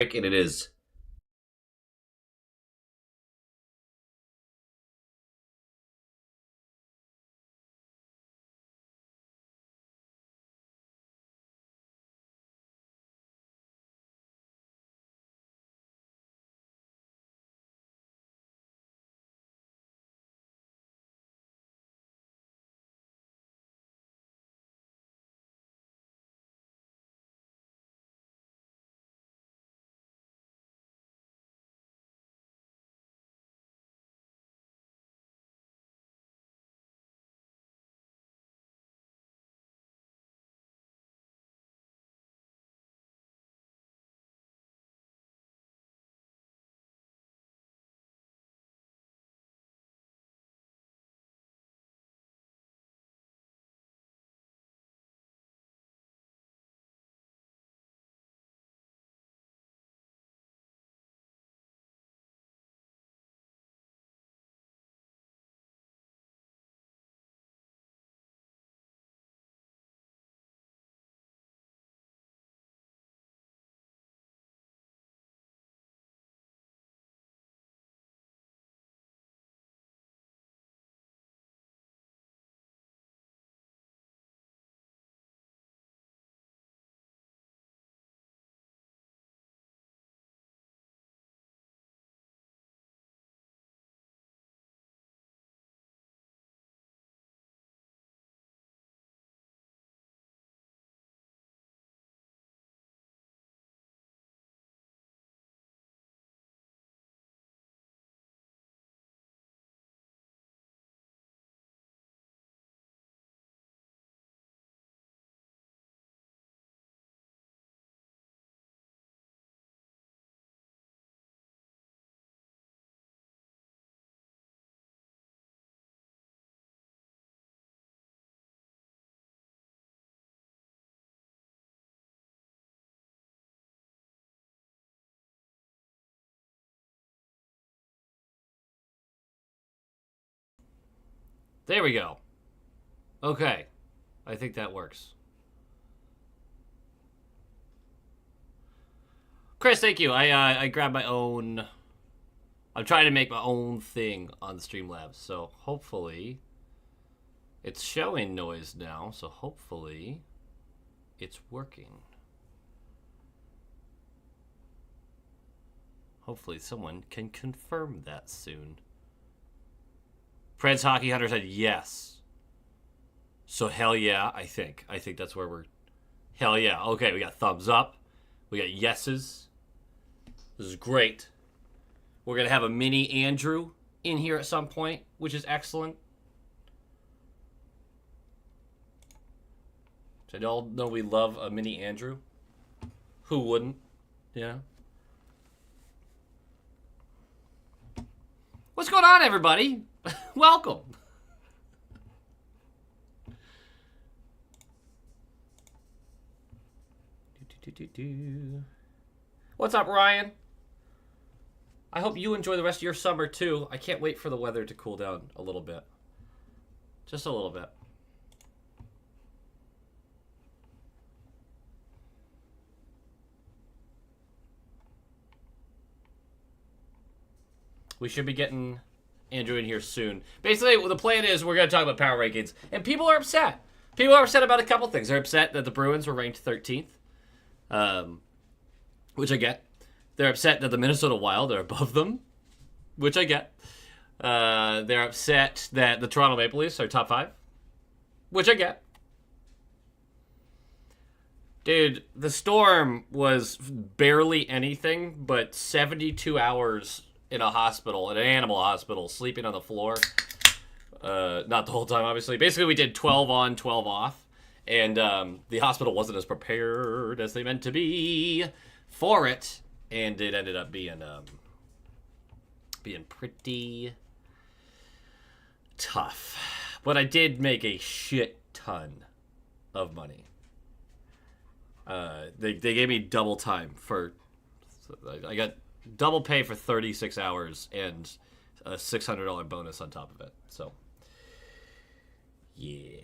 epic, and it is. There we go. Okay. I think that works. Chris, thank you. I grabbed my own. I'm trying to make my own thing on the Streamlabs, so hopefully it's showing noise now. So hopefully it's working. Hopefully someone can confirm that soon. Preds Hockey Hunter said yes. So hell yeah, I think. I think that's where we're. Hell yeah. Okay, we got thumbs up. We got yeses. This is great. We're going to have a mini Andrew in here at some point, which is excellent. So you all know we love a mini Andrew. Who wouldn't? Yeah. What's going on, everybody? Welcome. What's up, Ryan? I hope you enjoy the rest of your summer, too. I can't wait for the weather to cool down a little bit. Just a little bit. We should be getting Andrew in here soon. Basically, the plan is we're going to talk about power rankings, and people are upset. People are upset about a couple things. They're upset that the Bruins were ranked 13th, which I get. They're upset that the Minnesota Wild are above them, which I get. They're upset that the Toronto Maple Leafs are top 5, which I get. Dude, the Storm was barely anything but 72 hours in a hospital, in an animal hospital, sleeping on the floor. Not the whole time, obviously. Basically, we did 12 on, 12 off. And the hospital wasn't as prepared as they meant to be for it. And it ended up being pretty tough. But I did make a shit ton of money. They gave me double time for... I got double pay for 36 hours and a $600 bonus on top of it. So, yeah.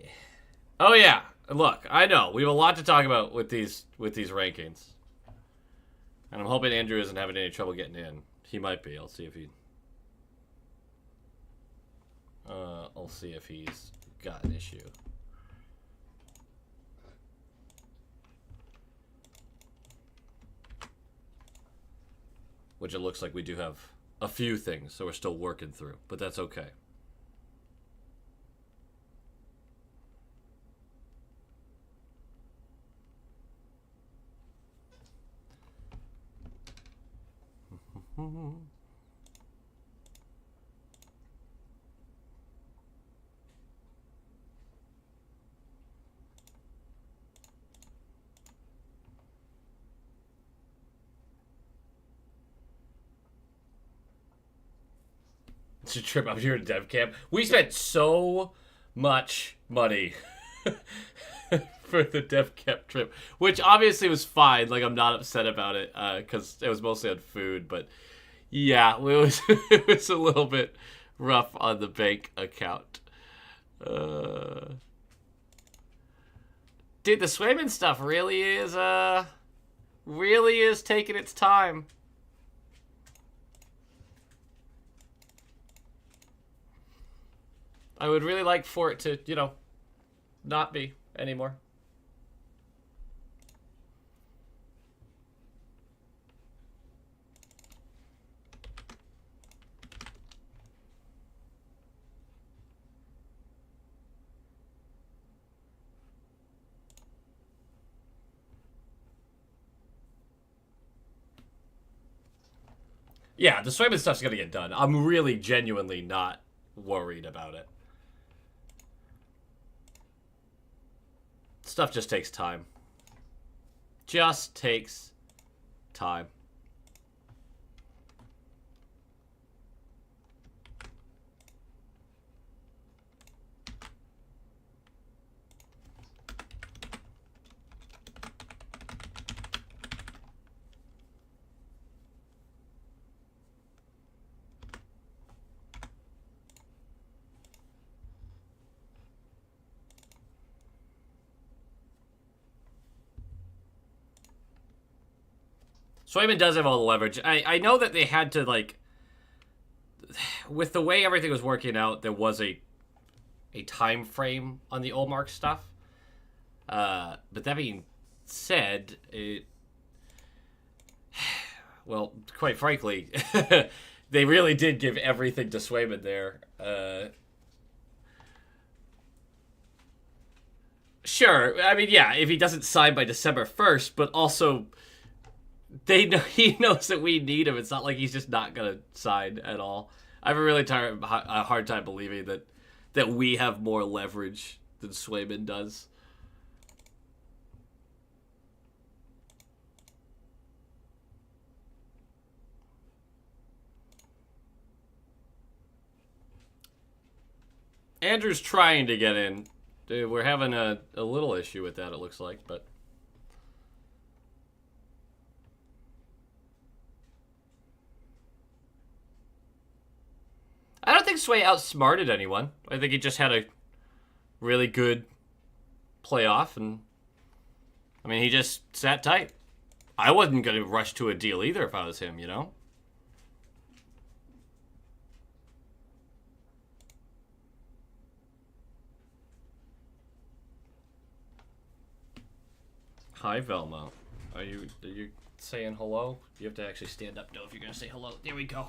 Oh, yeah. Look, I know. We have a lot to talk about with these rankings. And I'm hoping Andrew isn't having any trouble getting in. He might be. I'll see if he... I'll see if he's got an issue. Which it looks like we do have a few things, so we're still working through. But that's okay. It's a trip up here to dev camp. We spent so much money for the dev camp trip, which obviously was fine. Like, I'm not upset about it because it was mostly on food. But yeah, it was a little bit rough on the bank account. Dude, the Swayman stuff really is taking its time. I would really like for it to, you know, not be anymore. Yeah, the Swayman stuff's gonna get done. I'm really genuinely not worried about it. Stuff just takes time. Just takes time. Swayman does have all the leverage. I know that they had to, like, with the way everything was working out, there was a time frame on the Olmark stuff. But that being said, well, quite frankly, they really did give everything to Swayman there. Sure, I mean, yeah, if he doesn't sign by December 1st, but also... he knows that we need him. It's not like he's just not gonna sign at all. I have a really hard time believing that we have more leverage than Swayman does. Andrew's trying to get in. Dude, we're having a little issue with that, it looks like, but... I don't think Sway outsmarted anyone. I think he just had a really good playoff, and I mean, he just sat tight. I wasn't going to rush to a deal either if I was him, you know? Hi, Velma. Are you saying hello? You have to actually stand up, though, if you're going to say hello. There we go.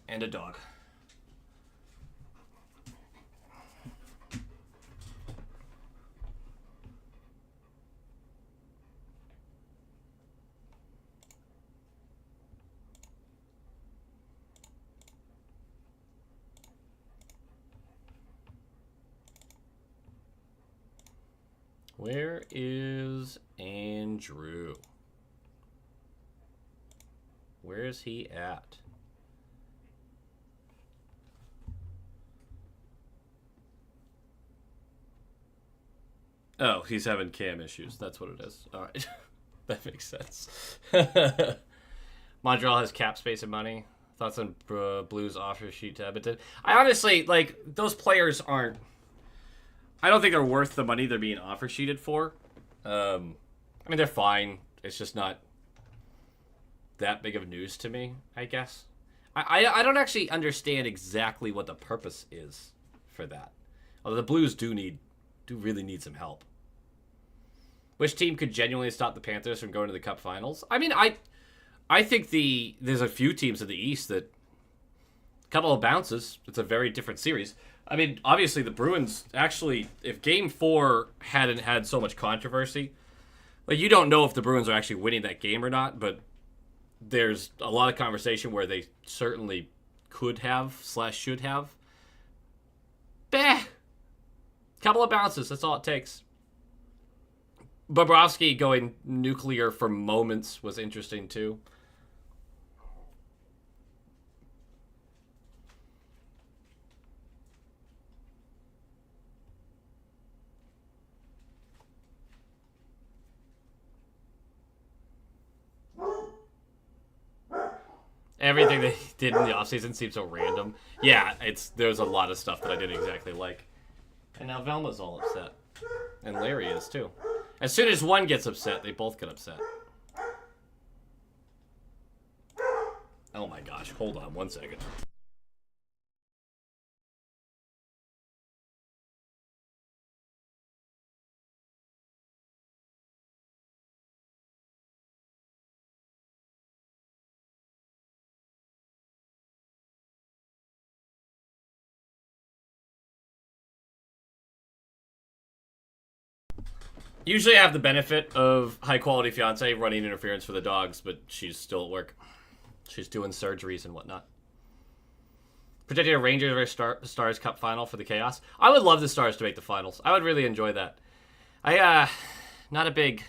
And a dog. Where is Andrew? Where is he at? Oh, he's having cam issues. That's what it is. All right. That makes sense. Montreal has cap space and money. Thoughts on Blues offer sheet to Edmonton? I honestly, like, those players aren't... I don't think they're worth the money they're being offer sheeted for. I mean, they're fine. It's just not... that big of news to me, I guess. I don't actually understand exactly what the purpose is for that. Although the Blues do really need some help. Which team could genuinely stop the Panthers from going to the Cup Finals? I mean, I think there's a few teams in the East that a couple of bounces. It's a very different series. I mean, obviously the Bruins actually, if Game 4 hadn't had so much controversy, like you don't know if the Bruins are actually winning that game or not, but there's a lot of conversation where they certainly could have / should have. Bah! Couple of bounces, that's all it takes. Bobrovsky going nuclear for moments was interesting too. Everything they did in the offseason seems so random. Yeah, there's a lot of stuff that I didn't exactly like. And now Velma's all upset. And Larry is too. As soon as one gets upset, they both get upset. Oh my gosh, hold on 1 second. Usually I have the benefit of high quality fiance running interference for the dogs, but she's still at work. She's doing surgeries and whatnot. Predicting a Rangers versus Stars Cup final for the Chaos. I would love the Stars to make the finals. I would really enjoy that. Not a big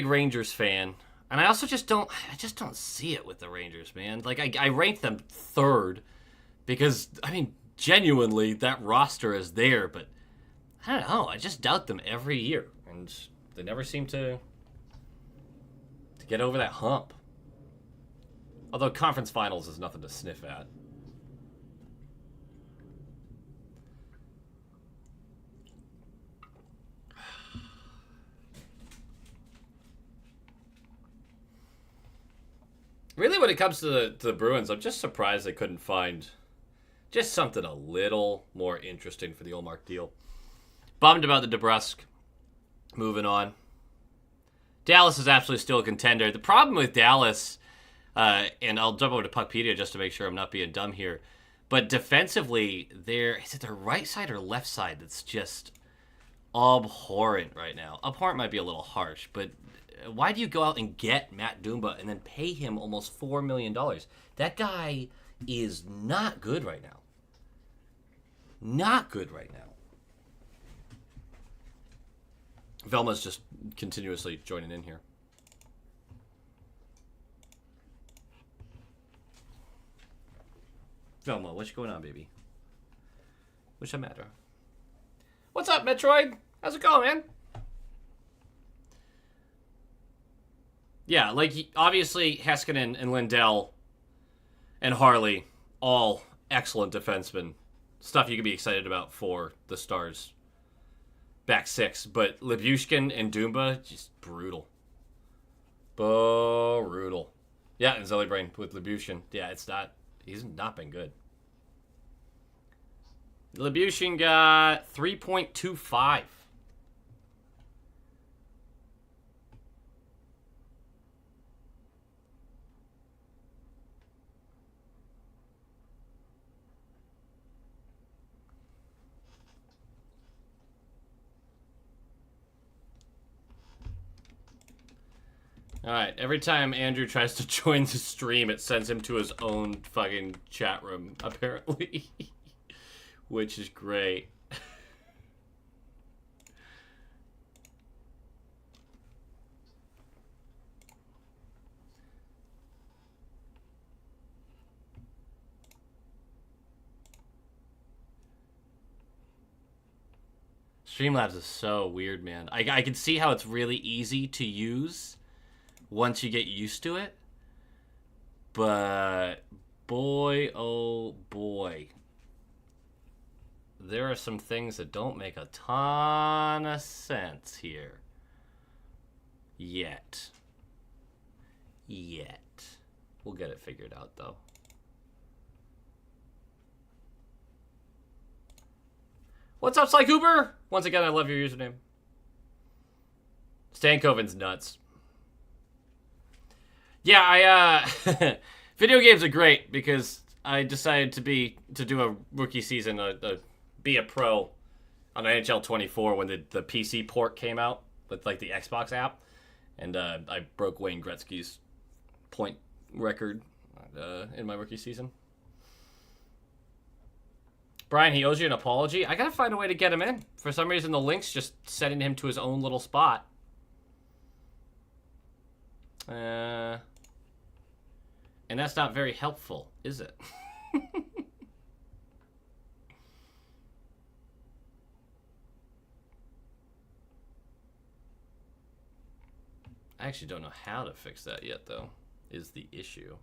Rangers fan. And I also just don't see it with the Rangers, man. Like I rank them third because I mean genuinely that roster is there, but I don't know. I just doubt them every year, and they never seem to get over that hump. Although conference finals is nothing to sniff at. Really, when it comes to the Bruins, I'm just surprised they couldn't find just something a little more interesting for the Ullmark deal. Bummed about the DeBrusk moving on. Dallas is absolutely still a contender. The problem with Dallas, and I'll jump over to Puckpedia just to make sure I'm not being dumb here, but defensively, is it their right side or left side that's just abhorrent right now? Abhorrent might be a little harsh, but why do you go out and get Matt Dumba and then pay him almost $4 million? That guy is not good right now. Not good right now. Velma's just continuously joining in here. Velma, what's going on, baby? What's the matter? What's up, Metroid? How's it going, man? Yeah, like, obviously, Heiskanen and Lindell and Harley, all excellent defensemen. Stuff you can be excited about for the Stars. Back six, but Lyubushkin and Dumba, just brutal. Brutal. Yeah, and Zellybrain with Lyubushkin. Yeah, he's not been good. Lyubushkin got 3.25. All right, every time Andrew tries to join the stream, it sends him to his own fucking chat room, apparently. Which is great. Streamlabs is so weird, man. I can see how it's really easy to use once you get used to it. But boy, oh boy. There are some things that don't make a ton of sense here. Yet. yet. We'll get it figured out, though. What's up, Sly Cooper? Once again, I love your username. Stankoven's nuts. Yeah, video games are great because I decided to do a rookie season, be a pro on NHL 24 when the PC port came out with like the Xbox app, and I broke Wayne Gretzky's point record in my rookie season. Brian, he owes you an apology. I gotta find a way to get him in. For some reason, the link's just sending him to his own little spot. And that's not very helpful, is it? I actually don't know how to fix that yet, though, is the issue.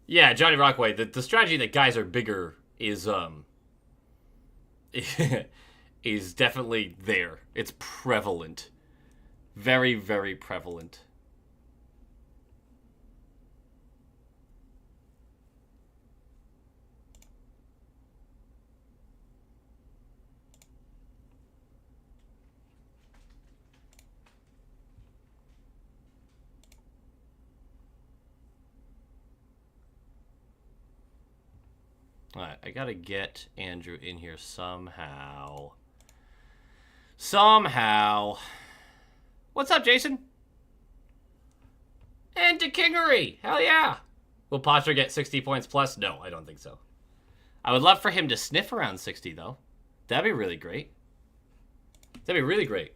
Yeah, Johnny Rockway, the strategy that guys are bigger is is definitely there. It's prevalent. Very, very prevalent. Alright, I gotta get Andrew in here somehow. Somehow. What's up, Jason? And to Kingery! Hell yeah! Will Potter get 60 points plus? No, I don't think so. I would love for him to sniff around 60, though. That'd be really great. That'd be really great.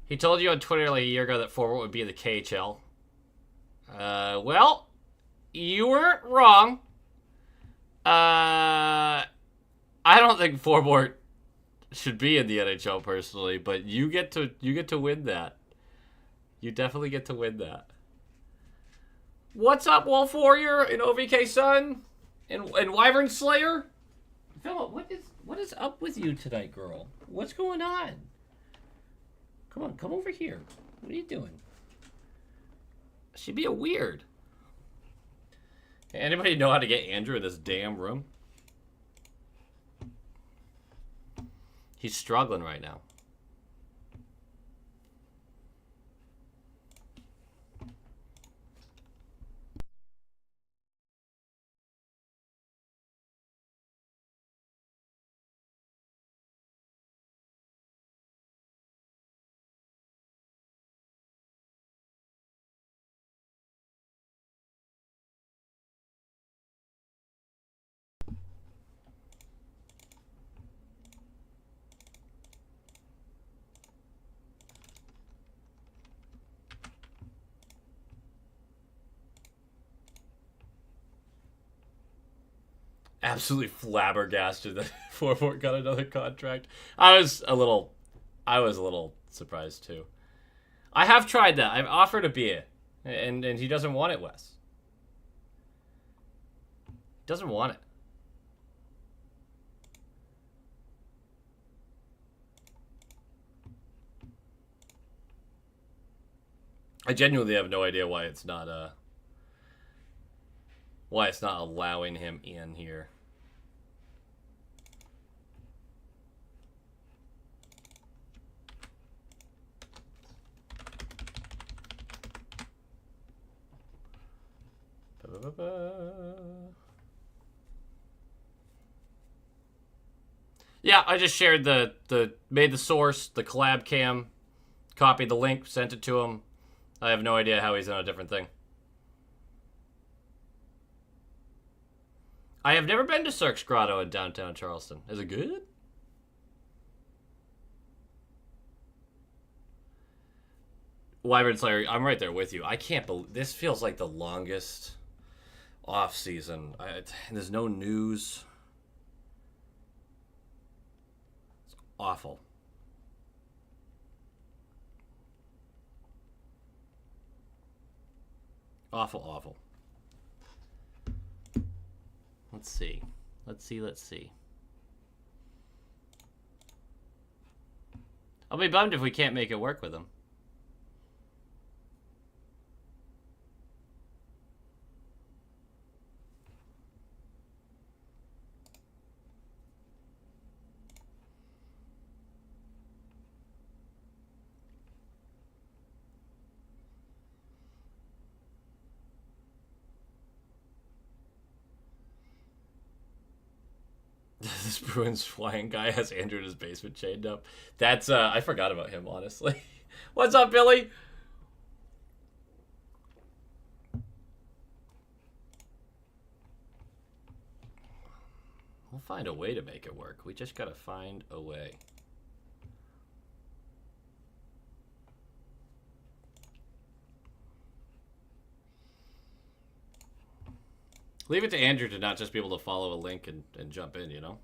He told you on Twitter like a year ago that forward would be in the KHL. Well, you weren't wrong. I don't think forward should be in the NHL personally, but you get to win that. You definitely get to win that. What's up, Wolf Warrior and OVK Sun and Wyvern Slayer? Philip, what is up with you tonight, girl? What's going on? Come on, come over here. What are you doing? She'd be a weird. Anybody know how to get Andrew in this damn room? He's struggling right now. Absolutely flabbergasted that Forfort got another contract. I was a little surprised too. I have tried that. I've offered a beer, and he doesn't want it, Wes. He doesn't want it. I genuinely have no idea why it's not allowing him in here. Yeah, I just shared made the source, the collab cam, copied the link, sent it to him. I have no idea how he's on a different thing. I have never been to Cirque's Grotto in downtown Charleston. Is it good? Wyvern Slayer, I'm right there with you. I can't believe this feels like the longest off season. There's no news. It's awful. Awful, awful. Let's see. Let's see. I'll be bummed if we can't make it work with him. This Bruins flying guy has Andrew in his basement chained up. That's, I forgot about him, honestly. What's up, Billy? We'll find a way to make it work. We just gotta find a way. Leave it to Andrew to not just be able to follow a link and jump in, you know?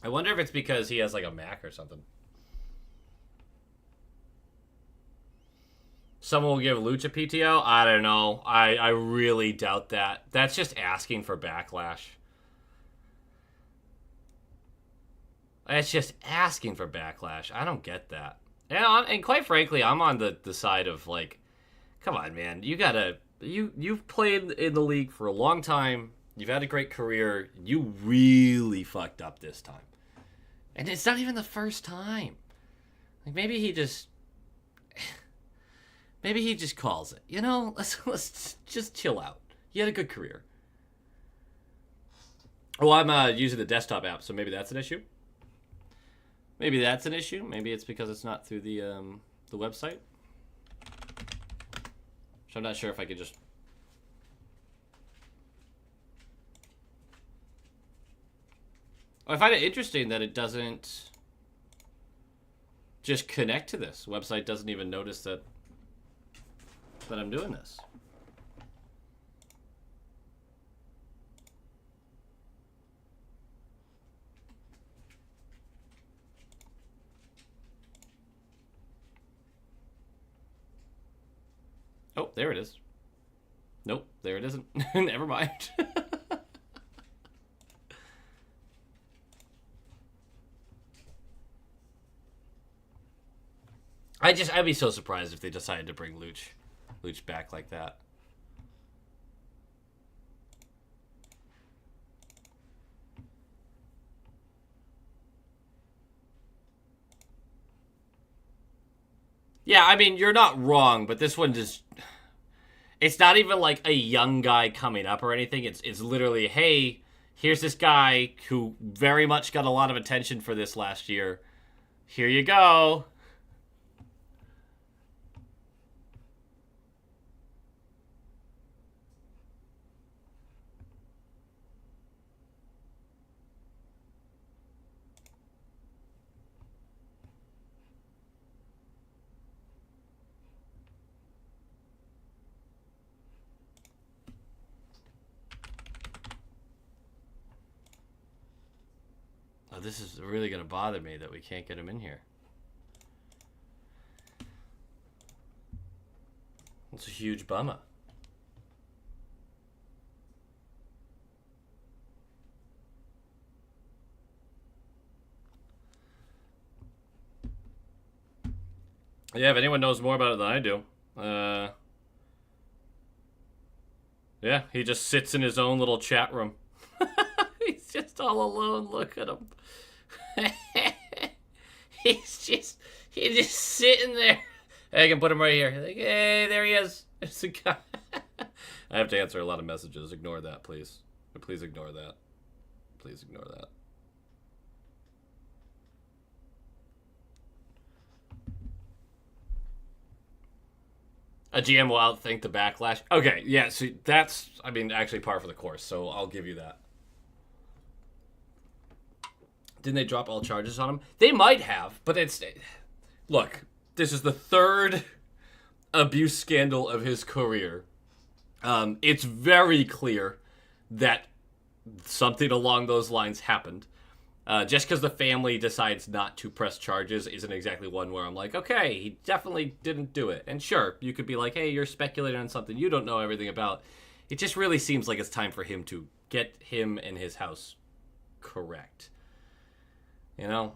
I wonder if it's because he has like a Mac or something. Someone will give Lucha PTO? I don't know. I really doubt that. That's just asking for backlash. It's just asking for backlash. I don't get that. And quite frankly, I'm on the side of like, come on, man. You've played in the league for a long time. You've had a great career. You really fucked up this time. And it's not even the first time. Like maybe he just calls it. You know, let's just chill out. You had a good career. Oh, I'm using the desktop app, so maybe that's an issue. Maybe that's an issue. Maybe it's because it's not through the website. So I'm not sure if I could just. I find it interesting that it doesn't just connect to this. Website doesn't even notice that I'm doing this. Oh, there it is. Nope, there it isn't. Never mind. I'd be so surprised if they decided to bring Luch back like that. Yeah, I mean, you're not wrong, but this one just... It's not even like a young guy coming up or anything. It's literally, hey, here's this guy who very much got a lot of attention for this last year. Here you go. Oh, this is really going to bother me that we can't get him in here. It's a huge bummer. Yeah, if anyone knows more about it than I do. Yeah, he just sits in his own little chat room. He's just all alone. Look at him. He's just sitting there. I can put him right here. Like, hey, there he is. There's a guy. I have to answer a lot of messages. Ignore that, please. Please ignore that. Please ignore that. A GM will outthink the backlash. Okay, yeah, so that's, I mean, actually par for the course, so I'll give you that. Didn't they drop all charges on him? They might have, but it's... Look, this is the third abuse scandal of his career. It's very clear that something along those lines happened. Just because the family decides not to press charges isn't exactly one where I'm like, okay, he definitely didn't do it. And sure, you could be like, hey, you're speculating on something you don't know everything about. It just really seems like it's time for him to get him and his house correct. You know?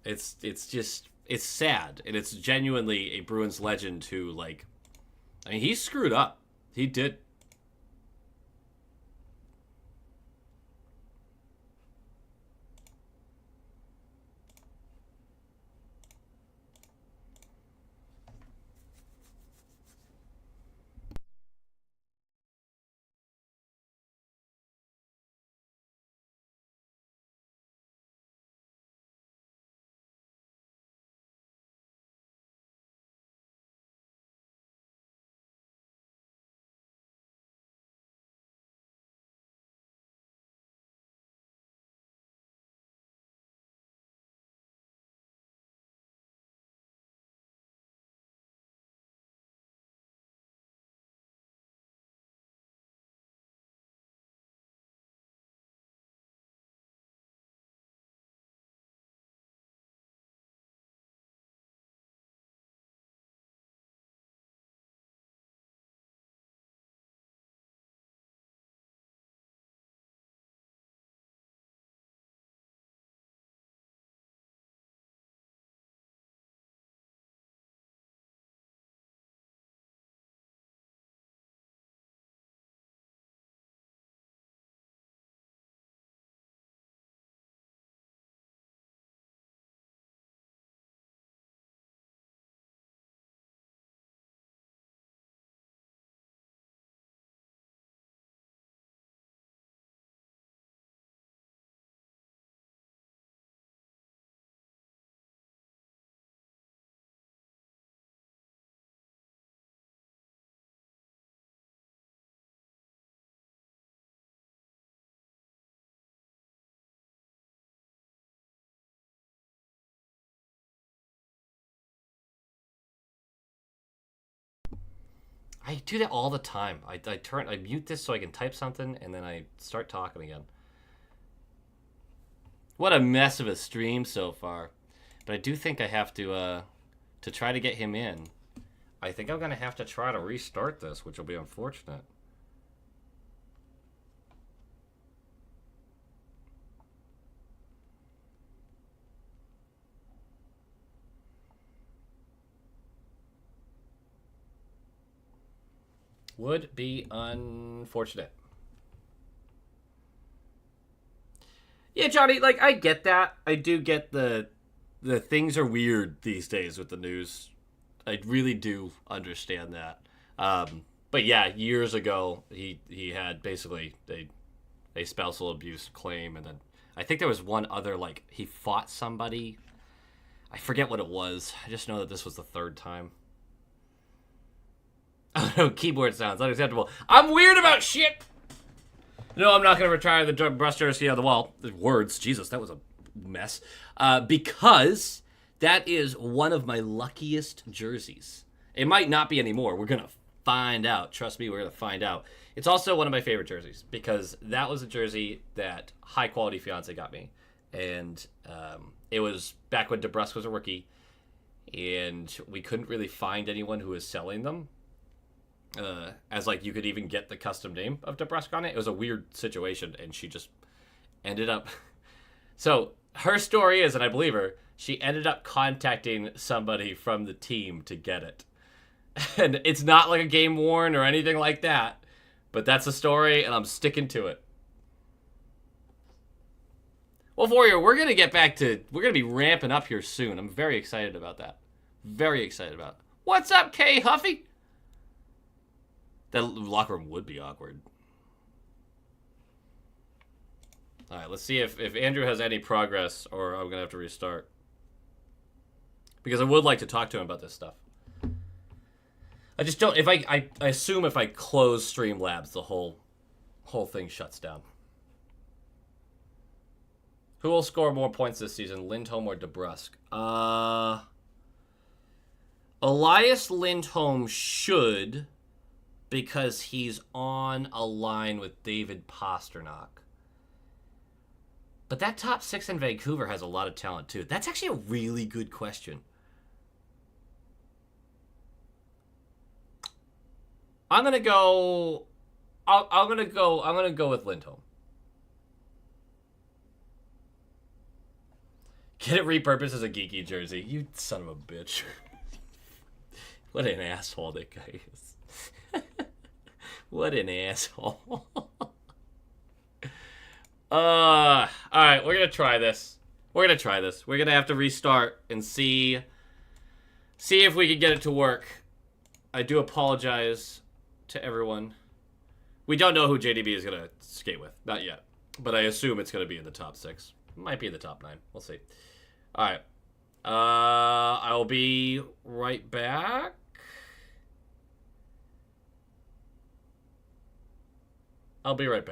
It's just, it's sad. And it's genuinely a Bruins legend who, like, I mean, he screwed up. He did. I do that all the time. I mute this so I can type something, and then I start talking again. What a mess of a stream so far. But I do think I have to try to get him in. I think I'm going to have to try to restart this, which will be unfortunate. Would be unfortunate. Yeah, Johnny, like, I get that. I do get the things are weird these days with the news. I really do understand that. But yeah, years ago, he had basically a spousal abuse claim, and then I think there was one other, like, he fought somebody. I forget what it was. I just know that this was the third time. Oh no, keyboard sounds unacceptable. I'm weird about shit. No, I'm not going to retire the brush jersey on the wall. The words, Jesus, that was a mess. Because that is one of my luckiest jerseys. It might not be anymore. We're going to find out. Trust me, we're going to find out. It's also one of my favorite jerseys because that was a jersey that High Quality Fiance got me. And it was back when DeBrusque was a rookie. And we couldn't really find anyone who was selling them. As like you could even get the custom name of DeBrusque on it. It was a weird situation, and she just ended up. So her story is, and I believe her, she ended up contacting somebody from the team to get it, and it's not like a game worn or anything like that. But that's the story, and I'm sticking to it. Well, Warrior, we're going to get back to... We're going to be ramping up here soon. I'm very excited about that. Very excited about it. What's up, K. Huffy? That locker room would be awkward. All right, let's see if Andrew has any progress, or I'm going to have to restart. Because I would like to talk to him about this stuff. I just don't... If I assume if I close Streamlabs, the whole thing shuts down. Who will score more points this season, Lindholm or DeBrusque? Elias Lindholm should, because he's on a line with David Pastrnak. But that top six in Vancouver has a lot of talent, too. That's actually a really good question. I'm gonna go with Lindholm. Get it repurposed as a geeky jersey. You son of a bitch. What an asshole that guy is. What an asshole. Alright, we're gonna try this. We're gonna have to restart and see if we can get it to work. I do apologize to everyone. We don't know who JDB is gonna skate with. Not yet. But I assume it's gonna be in the top 6. Might be in the top 9. We'll see. Alright. I'll be right back. I'll be right back.